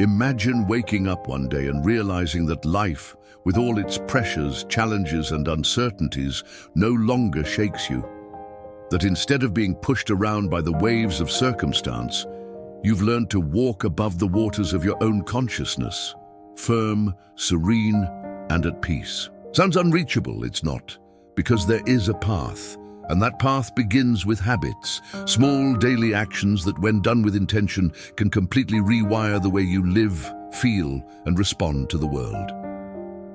Imagine waking up one day and realizing that life, with all its pressures, challenges, and uncertainties, no longer shakes you. That instead of being pushed around by the waves of circumstance, you've learned to walk above the waters of your own consciousness, firm, serene, and at peace. Sounds unreachable, it's not, because there is a path. And that path begins with habits, small daily actions that, when done with intention, can completely rewire the way you live, feel, and respond to the world.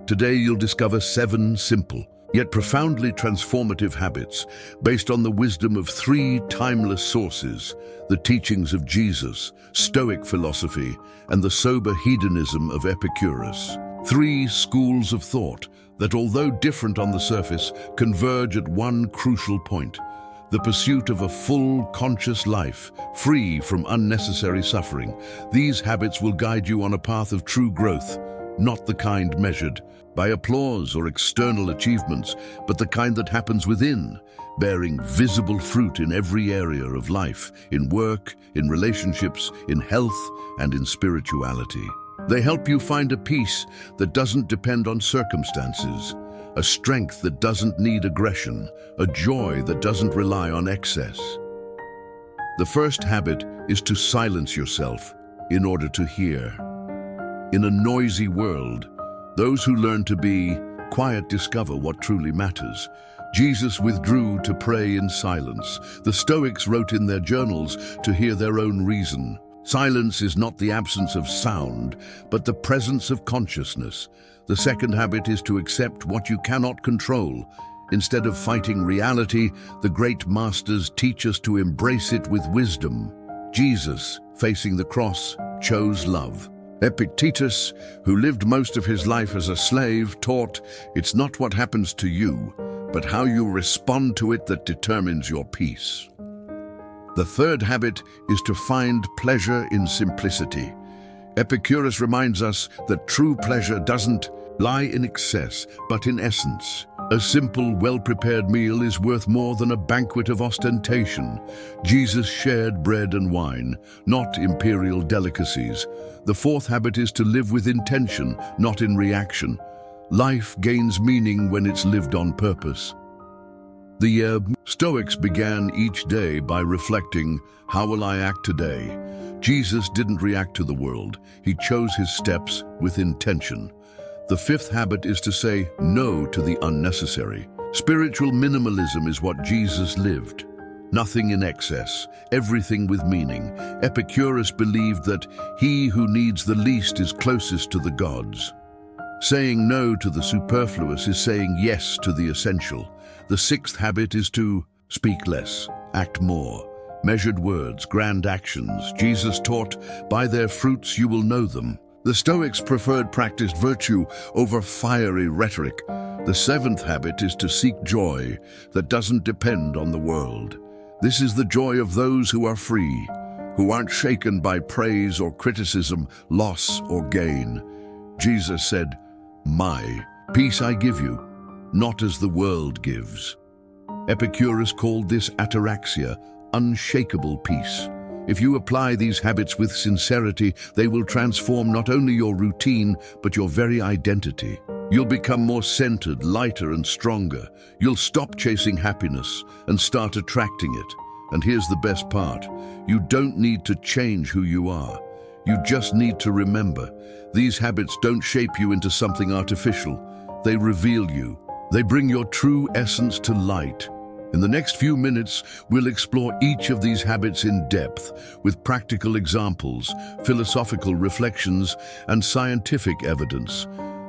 Today you'll discover 7 simple, yet profoundly transformative habits based on the wisdom of 3 timeless sources: the teachings of Jesus, Stoic philosophy, and the sober hedonism of Epicurus. 3 schools of thought that, although different on the surface, converge at one crucial point: the pursuit of a full, conscious life, free from unnecessary suffering. These habits will guide you on a path of true growth, not the kind measured by applause or external achievements, but the kind that happens within, bearing visible fruit in every area of life, in work, in relationships, in health, and in spirituality. They help you find a peace that doesn't depend on circumstances, a strength that doesn't need aggression, a joy that doesn't rely on excess. The first habit is to silence yourself in order to hear. In a noisy world, those who learn to be quiet discover what truly matters. Jesus withdrew to pray in silence. The Stoics wrote in their journals to hear their own reason. Silence is not the absence of sound, but the presence of consciousness. The second habit is to accept what you cannot control. Instead of fighting reality, the great masters teach us to embrace it with wisdom. Jesus, facing the cross, chose love. Epictetus, who lived most of his life as a slave, taught, "It's not what happens to you, but how you respond to it that determines your peace." The third habit is to find pleasure in simplicity. Epicurus reminds us that true pleasure doesn't lie in excess, but in essence. A simple, well-prepared meal is worth more than a banquet of ostentation. Jesus shared bread and wine, not imperial delicacies. The fourth habit is to live with intention, not in reaction. Life gains meaning when it's lived on purpose. The Stoics began each day by reflecting, "How will I act today?" Jesus didn't react to the world. He chose his steps with intention. The fifth habit is to say no to the unnecessary. Spiritual minimalism is what Jesus lived. Nothing in excess, everything with meaning. Epicurus believed that he who needs the least is closest to the gods. Saying no to the superfluous is saying yes to the essential. The sixth habit is to speak less, act more. Measured words, grand actions. Jesus taught, "By their fruits you will know them." The Stoics preferred practiced virtue over fiery rhetoric. The seventh habit is to seek joy that doesn't depend on the world. This is the joy of those who are free, who aren't shaken by praise or criticism, loss or gain. Jesus said, "My peace I give you, not as the world gives." Epicurus called this ataraxia, unshakable peace. If you apply these habits with sincerity, they will transform not only your routine, but your very identity. You'll become more centered, lighter, and stronger. You'll stop chasing happiness and start attracting it. And here's the best part. You don't need to change who you are. You just need to remember, these habits don't shape you into something artificial. They reveal you. They bring your true essence to light. In the next few minutes, we'll explore each of these habits in depth, with practical examples, philosophical reflections, and scientific evidence.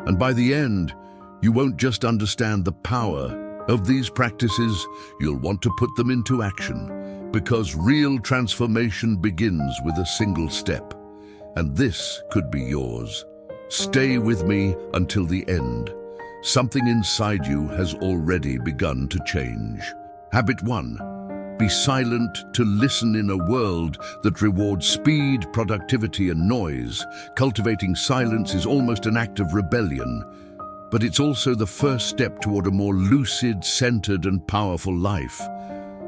And by the end, you won't just understand the power of these practices, you'll want to put them into action, because real transformation begins with a single step. And this could be yours. Stay with me until the end. Something inside you has already begun to change. Habit 1. Be silent to listen in a world that rewards speed, productivity, and noise. Cultivating silence is almost an act of rebellion, but it's also the first step toward a more lucid, centered, and powerful life.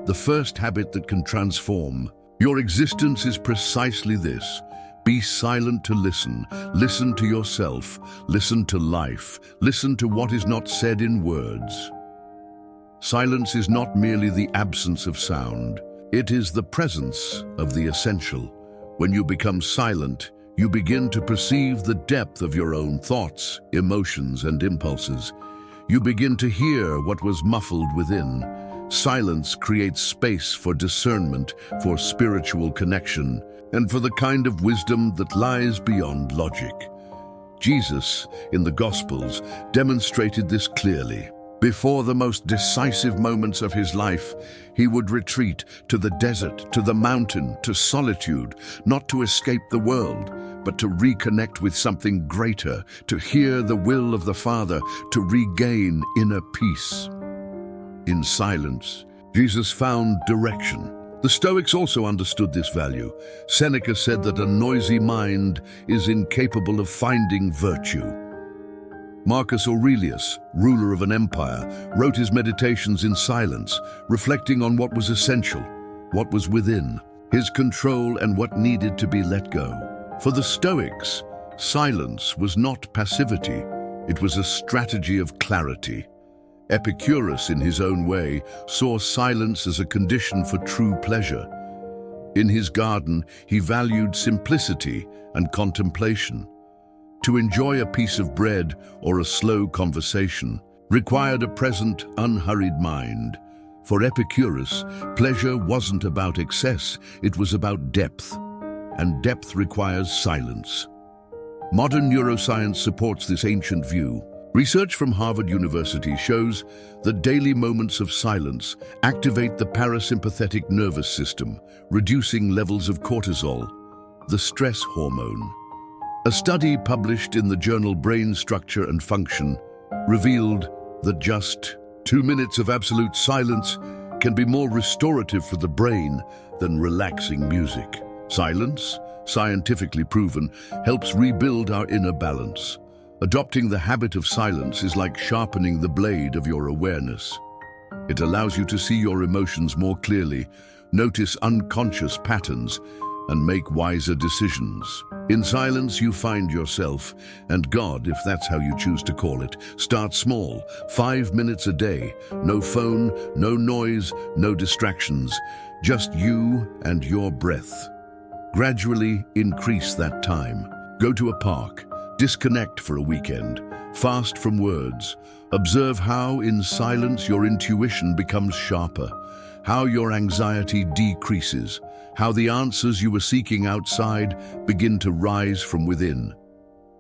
The first habit that can transform your existence is precisely this: Be silent to listen. Listen to yourself. Listen to life. Listen to what is not said in words. Silence is not merely the absence of sound. It is the presence of the essential. When you become silent, you begin to perceive the depth of your own thoughts, emotions, and impulses. You begin to hear what was muffled within. Silence creates space for discernment, for spiritual connection, and for the kind of wisdom that lies beyond logic. Jesus, in the Gospels, demonstrated this clearly. Before the most decisive moments of his life, he would retreat to the desert, to the mountain, to solitude, not to escape the world, but to reconnect with something greater, to hear the will of the Father, to regain inner peace. In silence, Jesus found direction. The Stoics also understood this value. Seneca said that a noisy mind is incapable of finding virtue. Marcus Aurelius, ruler of an empire, wrote his meditations in silence, reflecting on what was essential, what was within, his control and what needed to be let go. For the Stoics, silence was not passivity, it was a strategy of clarity. Epicurus, in his own way, saw silence as a condition for true pleasure. In his garden, he valued simplicity and contemplation. To enjoy a piece of bread or a slow conversation required a present, unhurried mind. For Epicurus, pleasure wasn't about excess, it was about depth. And depth requires silence. Modern neuroscience supports this ancient view. Research from Harvard University shows that daily moments of silence activate the parasympathetic nervous system, reducing levels of cortisol, the stress hormone. A study published in the journal Brain Structure and Function revealed that just 2 minutes of absolute silence can be more restorative for the brain than relaxing music. Silence, scientifically proven, helps rebuild our inner balance. Adopting the habit of silence is like sharpening the blade of your awareness. It allows you to see your emotions more clearly, notice unconscious patterns, and make wiser decisions. In silence, you find yourself, and God, if that's how you choose to call it. Start small, 5 minutes a day. No phone, no noise, no distractions. Just you and your breath. Gradually increase that time. Go to a park. Disconnect for a weekend. Fast from words. Observe how, in silence, your intuition becomes sharper. How your anxiety decreases. How the answers you were seeking outside begin to rise from within.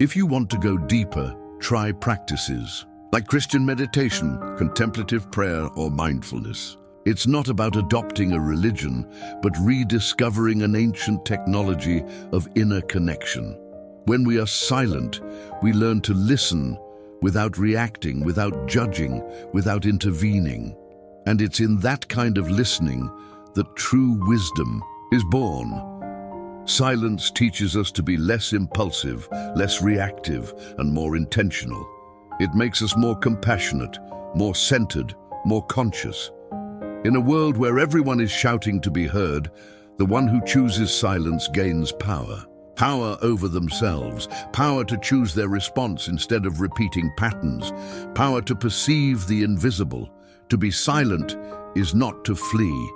If you want to go deeper, try practices like Christian meditation, contemplative prayer, or mindfulness. It's not about adopting a religion, but rediscovering an ancient technology of inner connection. When we are silent, we learn to listen without reacting, without judging, without intervening. And it's in that kind of listening that true wisdom is born. Silence teaches us to be less impulsive, less reactive, and more intentional. It makes us more compassionate, more centered, more conscious. In a world where everyone is shouting to be heard, the one who chooses silence gains power. Power over themselves, power to choose their response instead of repeating patterns, power to perceive the invisible. To be silent is not to flee.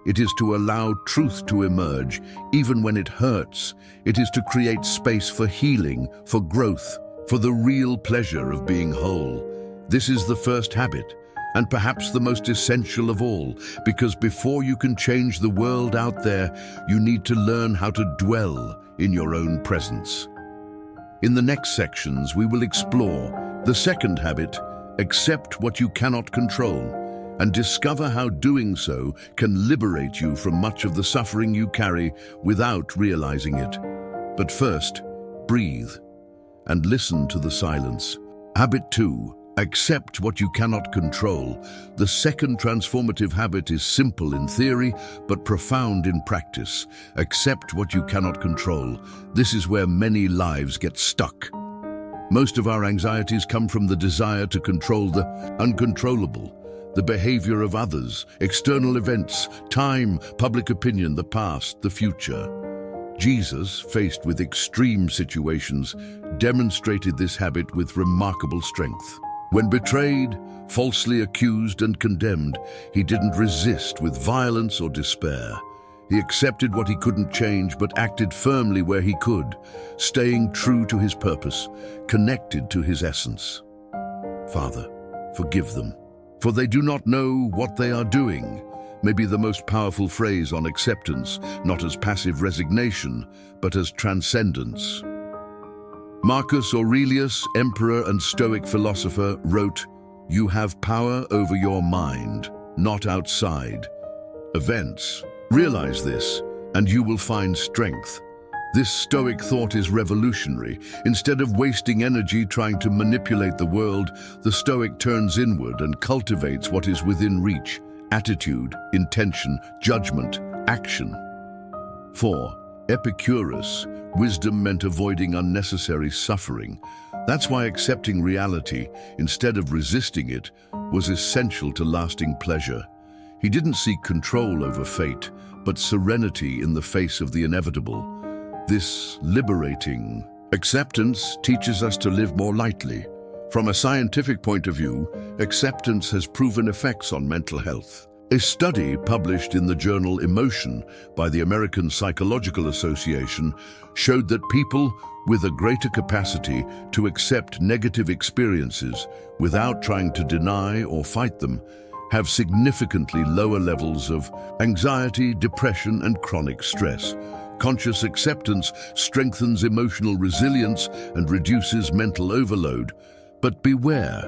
It is to allow truth to emerge, even when it hurts. It is to create space for healing, for growth, for the real pleasure of being whole. This is the first habit, and perhaps the most essential of all, because before you can change the world out there, you need to learn how to dwell in your own presence. In the next sections, we will explore the second habit, accept what you cannot control, and discover how doing so can liberate you from much of the suffering you carry without realizing it. But first, breathe and listen to the silence. Habit 2. Accept what you cannot control. The second transformative habit is simple in theory, but profound in practice. Accept what you cannot control. This is where many lives get stuck. Most of our anxieties come from the desire to control the uncontrollable, the behavior of others, external events, time, public opinion, the past, the future. Jesus, faced with extreme situations, demonstrated this habit with remarkable strength. When betrayed, falsely accused and condemned, he didn't resist with violence or despair. He accepted what he couldn't change but acted firmly where he could, staying true to his purpose, connected to his essence. Father, forgive them, for they do not know what they are doing, may be the most powerful phrase on acceptance, not as passive resignation, but as transcendence. Marcus Aurelius, emperor and Stoic philosopher, wrote, "You have power over your mind, not outside events. Realize this, and you will find strength." This Stoic thought is revolutionary. Instead of wasting energy trying to manipulate the world, the Stoic turns inward and cultivates what is within reach: attitude, intention, judgment, action. 4. Epicurus, wisdom meant avoiding unnecessary suffering. That's why accepting reality, instead of resisting it, was essential to lasting pleasure. He didn't seek control over fate, but serenity in the face of the inevitable. This liberating acceptance teaches us to live more lightly. From a scientific point of view, acceptance has proven effects on mental health. A study published in the journal Emotion by the American Psychological Association showed that people with a greater capacity to accept negative experiences without trying to deny or fight them have significantly lower levels of anxiety, depression, and chronic stress. Conscious acceptance strengthens emotional resilience and reduces mental overload. But beware,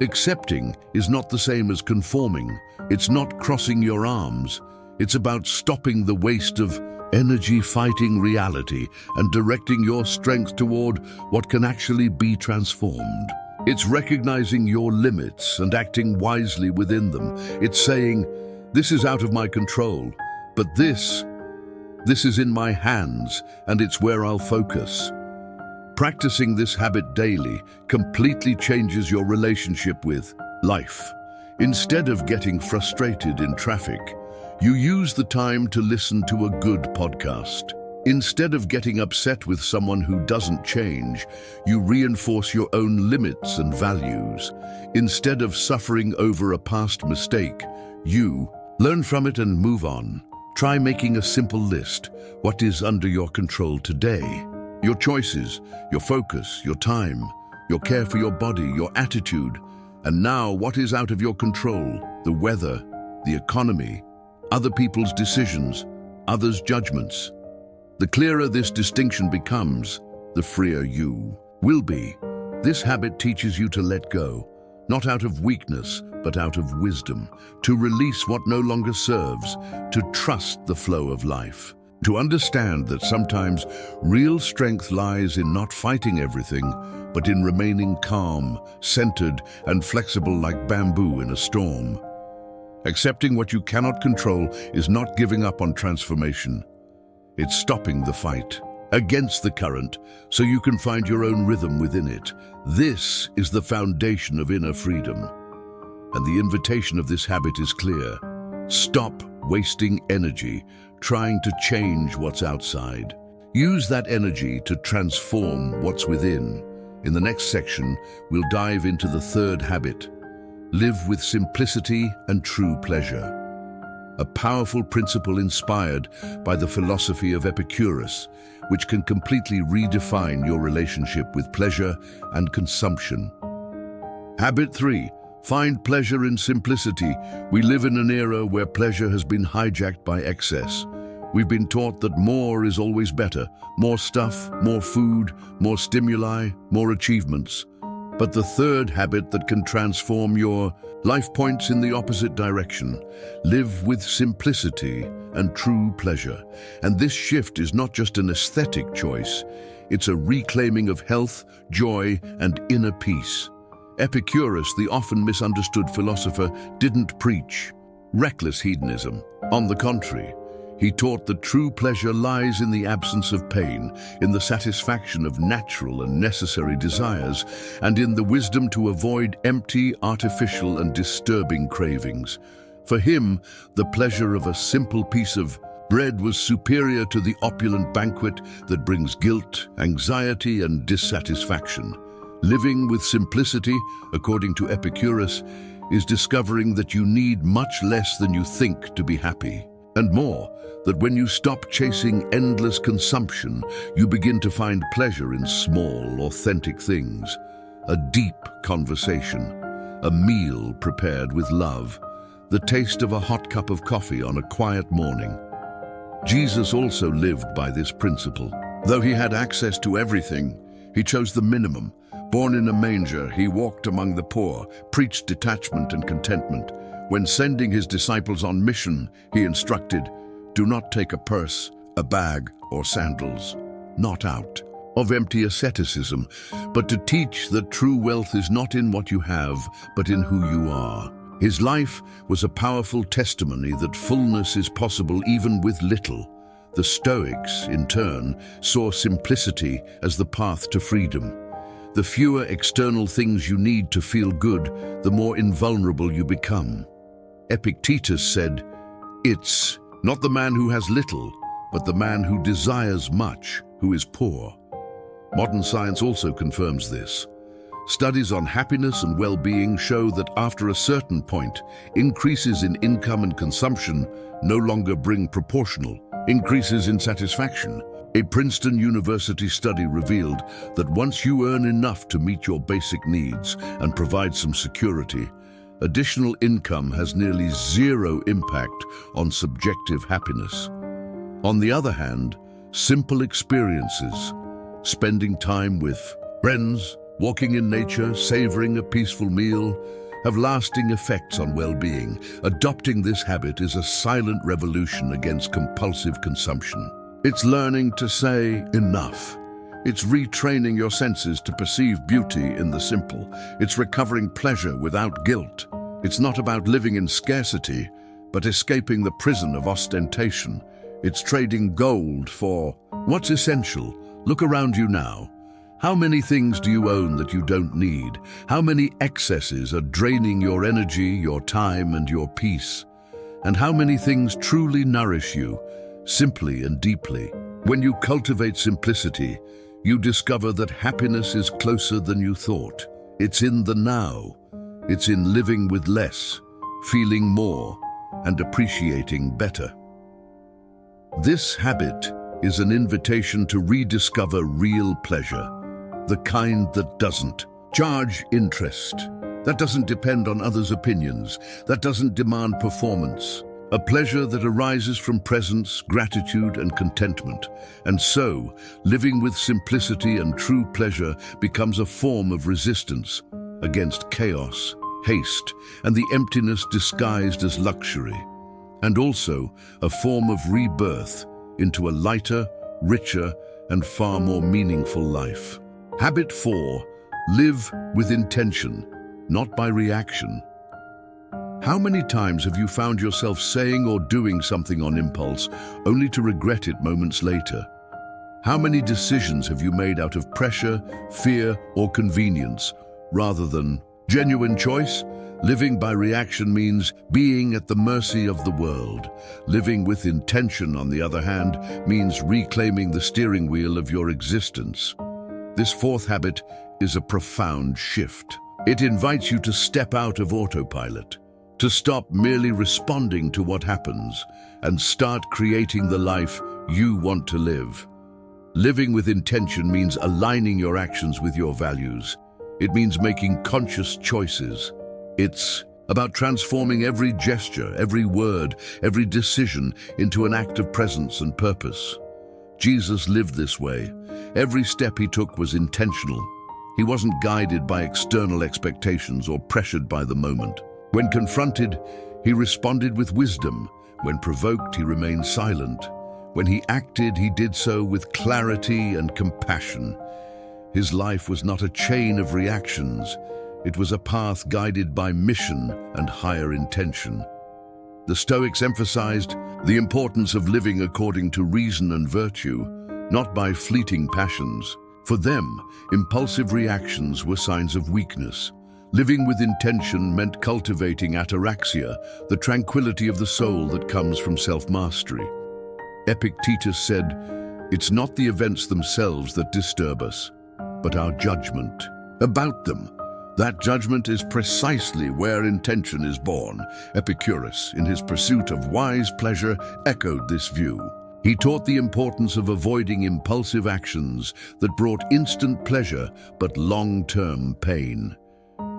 accepting is not the same as conforming. It's not crossing your arms. It's about stopping the waste of energy fighting reality and directing your strength toward what can actually be transformed. It's recognizing your limits and acting wisely within them. It's saying, "This is out of my control, but this is in my hands, and it's where I'll focus." Practicing this habit daily completely changes your relationship with life. Instead of getting frustrated in traffic, you use the time to listen to a good podcast. Instead of getting upset with someone who doesn't change, you reinforce your own limits and values. Instead of suffering over a past mistake, you learn from it and move on. Try making a simple list. What is under your control today? Your choices, your focus, your time, your care for your body, your attitude. And now, what is out of your control? The weather, the economy, other people's decisions, others' judgments. The clearer this distinction becomes, the freer you will be. This habit teaches you to let go, not out of weakness, but out of wisdom, to release what no longer serves, to trust the flow of life, to understand that sometimes real strength lies in not fighting everything, but in remaining calm, centered, and flexible like bamboo in a storm. Accepting what you cannot control is not giving up on transformation. It's stopping the fight against the current so you can find your own rhythm within it. This is the foundation of inner freedom. And the invitation of this habit is clear. Stop wasting energy trying to change what's outside. Use that energy to transform what's within. In the next section, we'll dive into the third habit. Live with simplicity and true pleasure. A powerful principle inspired by the philosophy of Epicurus, which can completely redefine your relationship with pleasure and consumption. Habit 3. Find pleasure in simplicity. We live in an era where pleasure has been hijacked by excess. We've been taught that more is always better. More stuff, more food, more stimuli, more achievements. But the third habit that can transform your life points in the opposite direction. Live with simplicity and true pleasure. And this shift is not just an aesthetic choice. It's a reclaiming of health, joy, and inner peace. Epicurus, the often misunderstood philosopher, didn't preach reckless hedonism. On the contrary, he taught that true pleasure lies in the absence of pain, in the satisfaction of natural and necessary desires, and in the wisdom to avoid empty, artificial, and disturbing cravings. For him, the pleasure of a simple piece of bread was superior to the opulent banquet that brings guilt, anxiety, and dissatisfaction. Living with simplicity, according to Epicurus, is discovering that you need much less than you think to be happy. And more, that when you stop chasing endless consumption, you begin to find pleasure in small, authentic things. A deep conversation, a meal prepared with love, the taste of a hot cup of coffee on a quiet morning. Jesus also lived by this principle. Though he had access to everything, he chose the minimum. Born in a manger, he walked among the poor, preached detachment and contentment. When sending his disciples on mission, he instructed, "Do not take a purse, a bag, or sandals, not out of empty asceticism, but to teach that true wealth is not in what you have, but in who you are." His life was a powerful testimony that fullness is possible even with little. The Stoics, in turn, saw simplicity as the path to freedom. The fewer external things you need to feel good, the more invulnerable you become. Epictetus said, "It's not the man who has little, but the man who desires much, who is poor." Modern science also confirms this. Studies on happiness and well-being show that after a certain point, increases in income and consumption no longer bring proportional increases in satisfaction. A Princeton University study revealed that once you earn enough to meet your basic needs and provide some security, additional income has nearly zero impact on subjective happiness. On the other hand, simple experiences, spending time with friends, walking in nature, savoring a peaceful meal, have lasting effects on well-being. Adopting this habit is a silent revolution against compulsive consumption. It's learning to say enough. It's retraining your senses to perceive beauty in the simple. It's recovering pleasure without guilt. It's not about living in scarcity, but escaping the prison of ostentation. It's trading gold for what's essential. Look around you now. How many things do you own that you don't need? How many excesses are draining your energy, your time, and your peace? And how many things truly nourish you, simply and deeply? When you cultivate simplicity, you discover that happiness is closer than you thought. It's in the now. It's in living with less, feeling more, and appreciating better. This habit is an invitation to rediscover real pleasure, the kind that doesn't charge interest, that doesn't depend on others' opinions, that doesn't demand performance. A pleasure that arises from presence, gratitude, and contentment. And so, living with simplicity and true pleasure becomes a form of resistance against chaos, haste, and the emptiness disguised as luxury. And also a form of rebirth into a lighter, richer, and far more meaningful life. Habit 4. Live with intention, not by reaction. How many times have you found yourself saying or doing something on impulse, only to regret it moments later? How many decisions have you made out of pressure, fear, or convenience, rather than genuine choice? Living by reaction means being at the mercy of the world. Living with intention, on the other hand, means reclaiming the steering wheel of your existence. This fourth habit is a profound shift. It invites you to step out of autopilot, to stop merely responding to what happens, and start creating the life you want to live. Living with intention means aligning your actions with your values. It means making conscious choices. It's about transforming every gesture, every word, every decision into an act of presence and purpose. Jesus lived this way. Every step he took was intentional. He wasn't guided by external expectations or pressured by the moment. When confronted, he responded with wisdom. When provoked, he remained silent. When he acted, he did so with clarity and compassion. His life was not a chain of reactions. It was a path guided by mission and higher intention. The Stoics emphasized the importance of living according to reason and virtue, not by fleeting passions. For them, impulsive reactions were signs of weakness. Living with intention meant cultivating ataraxia, the tranquility of the soul that comes from self-mastery. Epictetus said, "It's not the events themselves that disturb us, but our judgment about them. That judgment is precisely where intention is born." Epicurus, in his pursuit of wise pleasure, echoed this view. He taught the importance of avoiding impulsive actions that brought instant pleasure but long-term pain.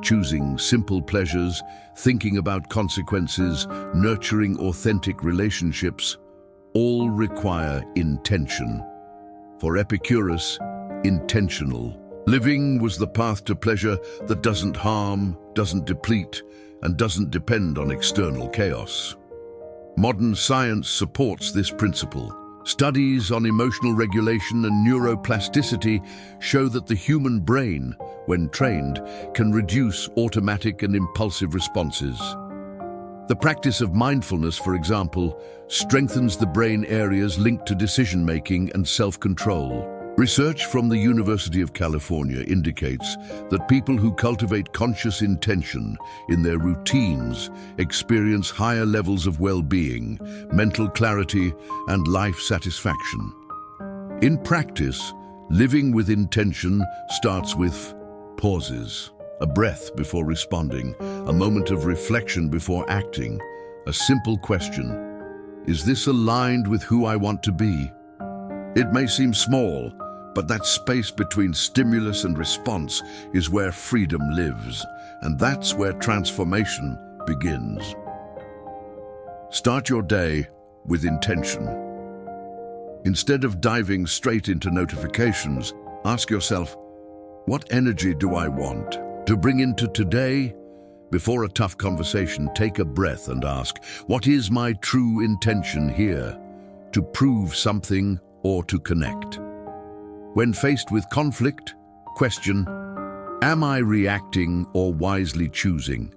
Choosing simple pleasures, thinking about consequences, nurturing authentic relationships, all require intention. For Epicurus, intentional living was the path to pleasure that doesn't harm, doesn't deplete, and doesn't depend on external chaos. Modern science supports this principle. Studies on emotional regulation and neuroplasticity show that the human brain, when trained, can reduce automatic and impulsive responses. The practice of mindfulness, for example, strengthens the brain areas linked to decision-making and self-control. Research from the University of California indicates that people who cultivate conscious intention in their routines experience higher levels of well-being, mental clarity, and life satisfaction. In practice, living with intention starts with pauses, a breath before responding, a moment of reflection before acting, a simple question: is this aligned with who I want to be? It may seem small, but that space between stimulus and response is where freedom lives, and that's where transformation begins. Start your day with intention. Instead of diving straight into notifications, ask yourself, what energy do I want to bring into today? Before a tough conversation, take a breath and ask, what is my true intention here? To prove something or to connect? When faced with conflict, question, am I reacting or wisely choosing?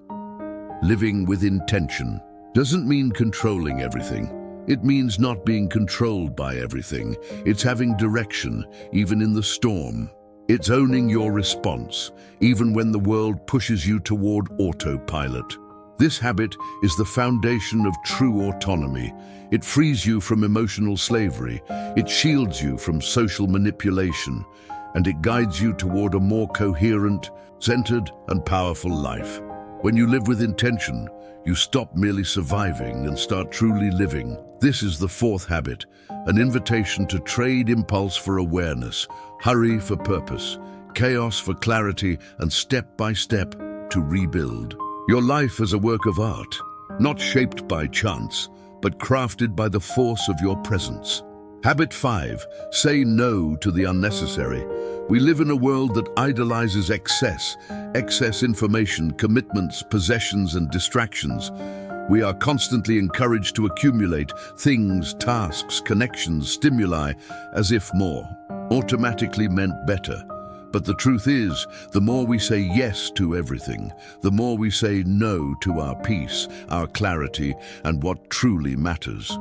Living with intention doesn't mean controlling everything. It means not being controlled by everything. It's having direction, even in the storm. It's owning your response, even when the world pushes you toward autopilot. This habit is the foundation of true autonomy. It frees you from emotional slavery, it shields you from social manipulation, and it guides you toward a more coherent, centered, and powerful life. When you live with intention, you stop merely surviving and start truly living. This is the fourth habit, an invitation to trade impulse for awareness, hurry for purpose, chaos for clarity, and step by step to rebuild. Your life is a work of art, not shaped by chance, but crafted by the force of your presence. Habit 5, say no to the unnecessary. We live in a world that idolizes excess information, commitments, possessions, and distractions. We are constantly encouraged to accumulate things, tasks, connections, stimuli, as if more automatically meant better. But the truth is, the more we say yes to everything, the more we say no to our peace, our clarity, and what truly matters.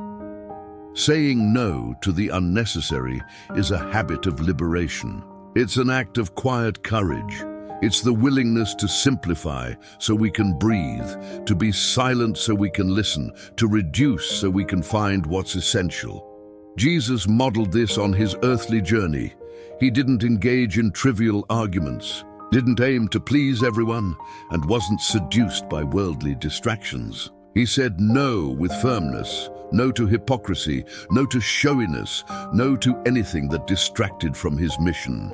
Saying no to the unnecessary is a habit of liberation. It's an act of quiet courage. It's the willingness to simplify so we can breathe, to be silent so we can listen, to reduce so we can find what's essential. Jesus modeled this on his earthly journey. He didn't engage in trivial arguments, didn't aim to please everyone, and wasn't seduced by worldly distractions. He said no with firmness, no to hypocrisy, no to showiness, no to anything that distracted from his mission.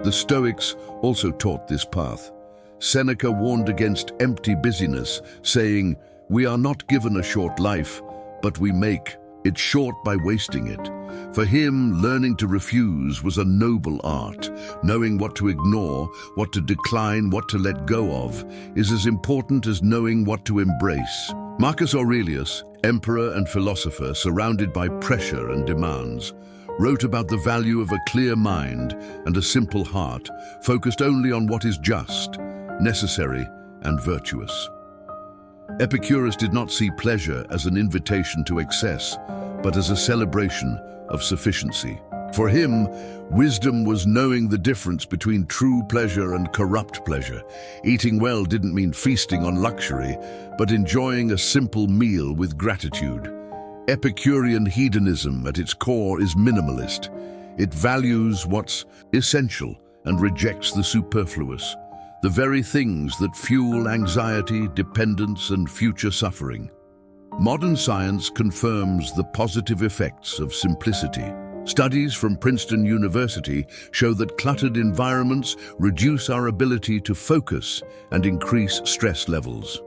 The Stoics also taught this path. Seneca warned against empty busyness, saying, "We are not given a short life, but we make it short by wasting it." For him, learning to refuse was a noble art. Knowing what to ignore, what to decline, what to let go of, is as important as knowing what to embrace. Marcus Aurelius, emperor and philosopher surrounded by pressure and demands, wrote about the value of a clear mind and a simple heart, focused only on what is just, necessary, and virtuous. Epicurus did not see pleasure as an invitation to excess, but as a celebration of sufficiency. For him, wisdom was knowing the difference between true pleasure and corrupt pleasure. Eating well didn't mean feasting on luxury, but enjoying a simple meal with gratitude. Epicurean hedonism at its core is minimalist. It values what's essential and rejects the superfluous, the very things that fuel anxiety, dependence, and future suffering. Modern science confirms the positive effects of simplicity. Studies from Princeton University show that cluttered environments reduce our ability to focus and increase stress levels.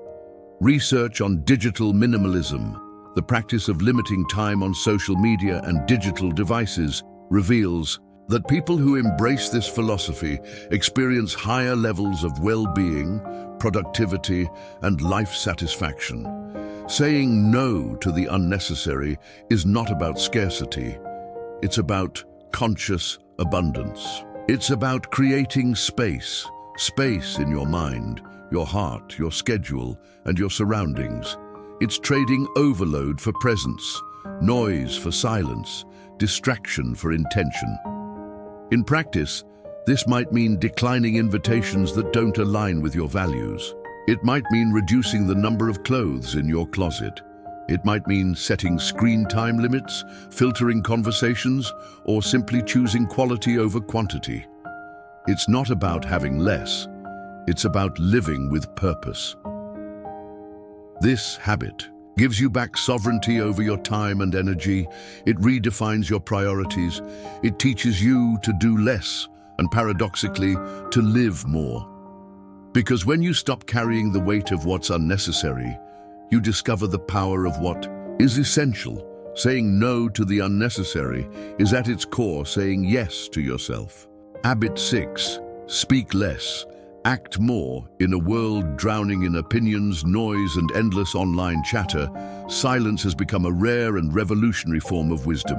Research on digital minimalism, the practice of limiting time on social media and digital devices, reveals that people who embrace this philosophy experience higher levels of well-being, productivity, and life satisfaction. Saying no to the unnecessary is not about scarcity. It's about conscious abundance. It's about creating space in your mind, your heart, your schedule, and your surroundings. It's trading overload for presence, noise for silence, distraction for intention. In practice, this might mean declining invitations that don't align with your values. It might mean reducing the number of clothes in your closet. It might mean setting screen time limits, filtering conversations, or simply choosing quality over quantity. It's not about having less. It's about living with purpose. This habit gives you back sovereignty over your time and energy. It redefines your priorities. It teaches you to do less and, paradoxically, to live more. Because when you stop carrying the weight of what's unnecessary, you discover the power of what is essential. Saying no to the unnecessary is at its core saying yes to yourself. Habit 6. Speak less. Act more. In a world drowning in opinions, noise, and endless online chatter, silence has become a rare and revolutionary form of wisdom.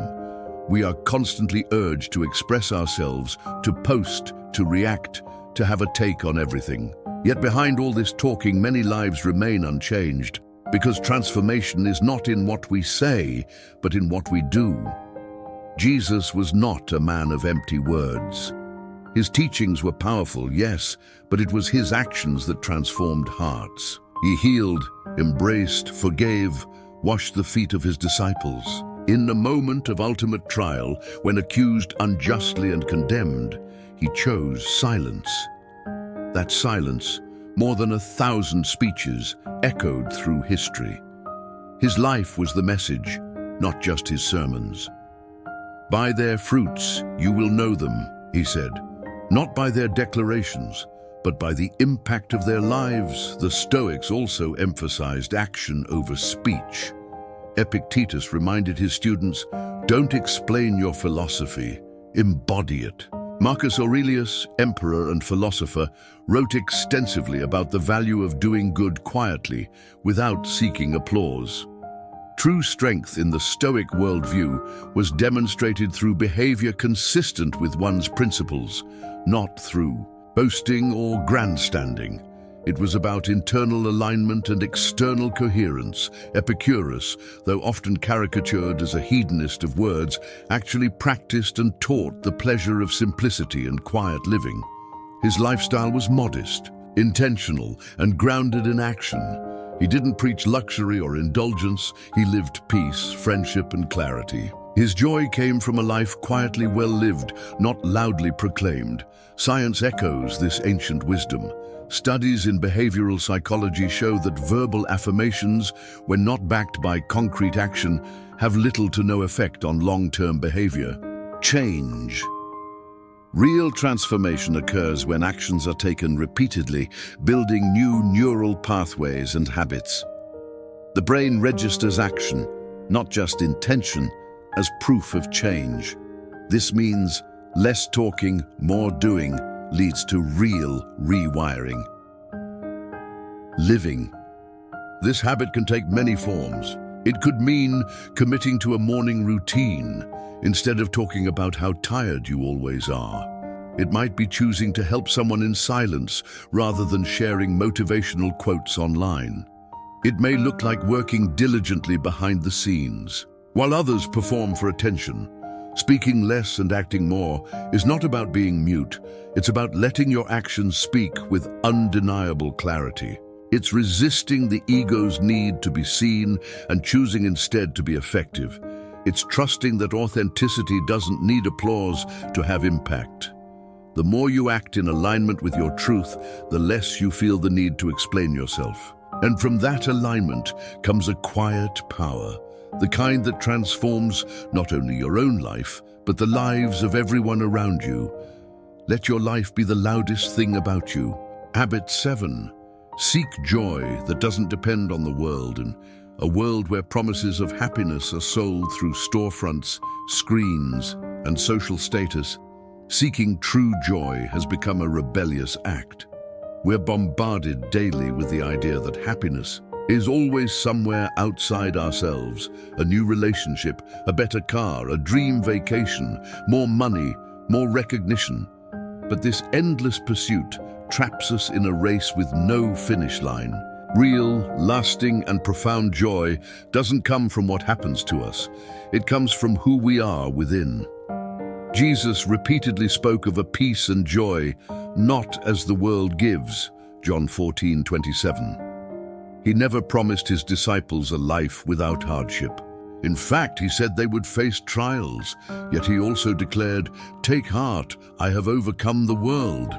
We are constantly urged to express ourselves, to post, to react, to have a take on everything. Yet behind all this talking, many lives remain unchanged, because transformation is not in what we say, but in what we do. Jesus was not a man of empty words. His teachings were powerful, yes, but it was his actions that transformed hearts. He healed, embraced, forgave, washed the feet of his disciples. In the moment of ultimate trial, when accused unjustly and condemned, he chose silence. That silence, more than 1,000 speeches, echoed through history. His life was the message, not just his sermons. "By their fruits you will know them," he said. Not by their declarations, but by the impact of their lives. The Stoics also emphasized action over speech. Epictetus reminded his students, "Don't explain your philosophy, embody it." Marcus Aurelius, emperor and philosopher, wrote extensively about the value of doing good quietly, without seeking applause. True strength in the Stoic worldview was demonstrated through behavior consistent with one's principles, not through boasting or grandstanding. It was about internal alignment and external coherence. Epicurus, though often caricatured as a hedonist of words, actually practiced and taught the pleasure of simplicity and quiet living. His lifestyle was modest, intentional, and grounded in action. He didn't preach luxury or indulgence. He lived peace, friendship, and clarity. His joy came from a life quietly well lived, not loudly proclaimed. Science echoes this ancient wisdom. Studies in behavioral psychology show that verbal affirmations, when not backed by concrete action, have little to no effect on long-term behavior. Change. Real transformation occurs when actions are taken repeatedly, building new neural pathways and habits. The brain registers action, not just intention, as proof of change. This means less talking, more doing leads to real rewiring. Living. This habit can take many forms. It could mean committing to a morning routine instead of talking about how tired you always are. It might be choosing to help someone in silence rather than sharing motivational quotes online. It may look like working diligently behind the scenes, while others perform for attention. Speaking less and acting more is not about being mute. It's about letting your actions speak with undeniable clarity. It's resisting the ego's need to be seen and choosing instead to be effective. It's trusting that authenticity doesn't need applause to have impact. The more you act in alignment with your truth, the less you feel the need to explain yourself. And from that alignment comes a quiet power, the kind that transforms not only your own life, but the lives of everyone around you. Let your life be the loudest thing about you. Habit 7. Seek joy that doesn't depend on the world, in a world where promises of happiness are sold through storefronts, screens, and social status. Seeking true joy has become a rebellious act. We're bombarded daily with the idea that happiness is always somewhere outside ourselves. A new relationship, a better car, a dream vacation, more money, more recognition. But this endless pursuit traps us in a race with no finish line. Real, lasting, and profound joy doesn't come from what happens to us. It comes from who we are within. Jesus repeatedly spoke of a peace and joy, not as the world gives, John 14:27. He never promised his disciples a life without hardship. In fact, he said they would face trials, yet he also declared, "Take heart, I have overcome the world."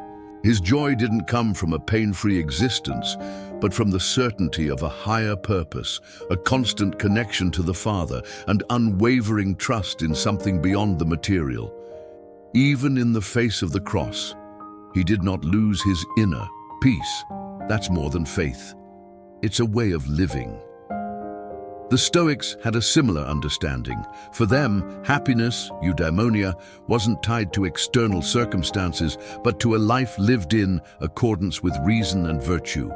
His joy didn't come from a pain-free existence, but from the certainty of a higher purpose, a constant connection to the Father, and unwavering trust in something beyond the material. Even in the face of the cross, he did not lose his inner peace. That's more than faith. It's a way of living. The Stoics had a similar understanding. For them, happiness, eudaimonia, wasn't tied to external circumstances, but to a life lived in accordance with reason and virtue.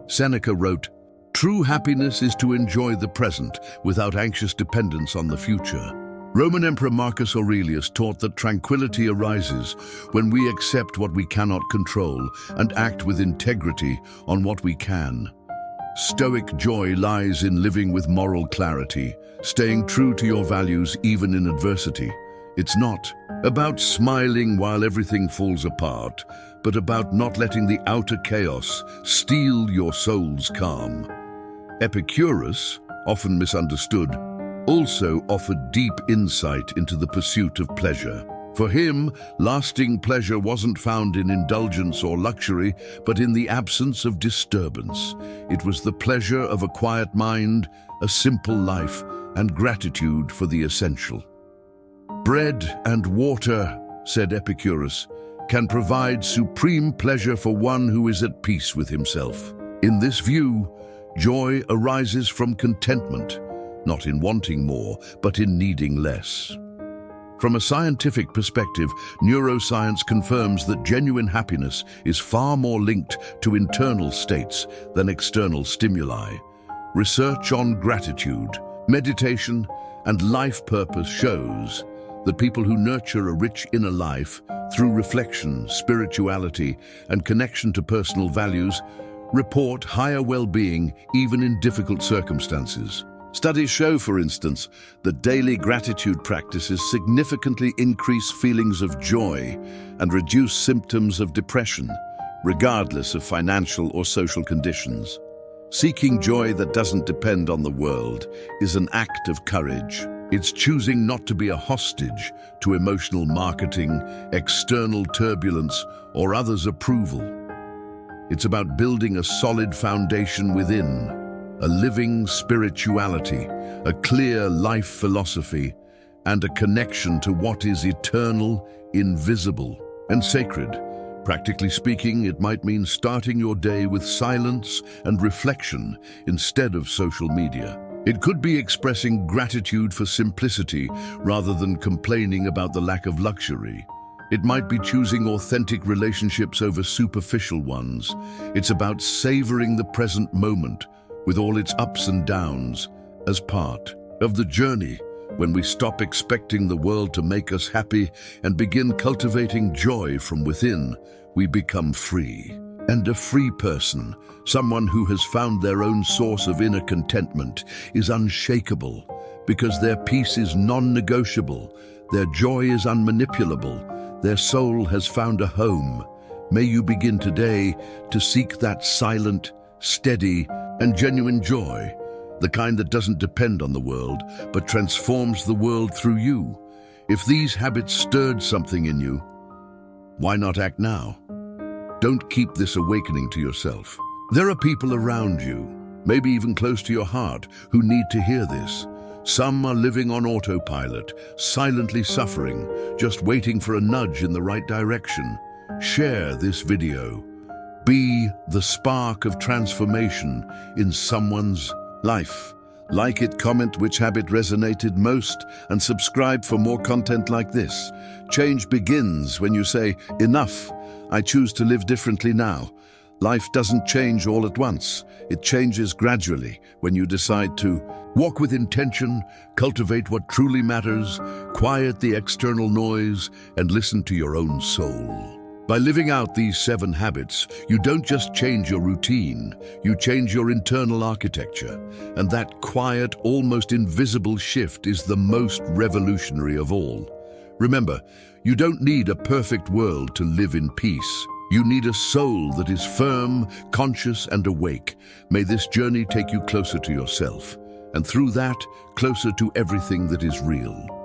Seneca wrote, "True happiness is to enjoy the present without anxious dependence on the future." Roman Emperor Marcus Aurelius taught that tranquility arises when we accept what we cannot control and act with integrity on what we can. Stoic joy lies in living with moral clarity, staying true to your values even in adversity. It's not about smiling while everything falls apart, but about not letting the outer chaos steal your soul's calm. Epicurus, often misunderstood, also offered deep insight into the pursuit of pleasure. For him, lasting pleasure wasn't found in indulgence or luxury, but in the absence of disturbance. It was the pleasure of a quiet mind, a simple life, and gratitude for the essential. "Bread and water," said Epicurus, "can provide supreme pleasure for one who is at peace with himself." In this view, joy arises from contentment, not in wanting more, but in needing less. From a scientific perspective, neuroscience confirms that genuine happiness is far more linked to internal states than external stimuli. Research on gratitude, meditation, and life purpose shows that people who nurture a rich inner life through reflection, spirituality, and connection to personal values report higher well-being even in difficult circumstances. Studies show, for instance, that daily gratitude practices significantly increase feelings of joy and reduce symptoms of depression, regardless of financial or social conditions. Seeking joy that doesn't depend on the world is an act of courage. It's choosing not to be a hostage to emotional marketing, external turbulence, or others' approval. It's about building a solid foundation within, a living spirituality, a clear life philosophy, and a connection to what is eternal, invisible, and sacred. Practically speaking, it might mean starting your day with silence and reflection instead of social media. It could be expressing gratitude for simplicity rather than complaining about the lack of luxury. It might be choosing authentic relationships over superficial ones. It's about savoring the present moment, with all its ups and downs, as part of the journey. When we stop expecting the world to make us happy and begin cultivating joy from within, we become free. And a free person, someone who has found their own source of inner contentment, is unshakable because their peace is non-negotiable, their joy is unmanipulable, their soul has found a home. May you begin today to seek that silent, steady, and genuine joy, the kind that doesn't depend on the world, but transforms the world through you. If these habits stirred something in you, why not act now? Don't keep this awakening to yourself. There are people around you, maybe even close to your heart, who need to hear this. Some are living on autopilot, silently suffering, just waiting for a nudge in the right direction. Share this video. Be the spark of transformation in someone's life. Like it, comment which habit resonated most, and subscribe for more content like this. Change begins when you say, "Enough, I choose to live differently now." Life doesn't change all at once. It changes gradually when you decide to walk with intention, cultivate what truly matters, quiet the external noise, and listen to your own soul. By living out these 7 habits, you don't just change your routine, you change your internal architecture. And that quiet, almost invisible shift is the most revolutionary of all. Remember, you don't need a perfect world to live in peace. You need a soul that is firm, conscious, and awake. May this journey take you closer to yourself, and through that, closer to everything that is real.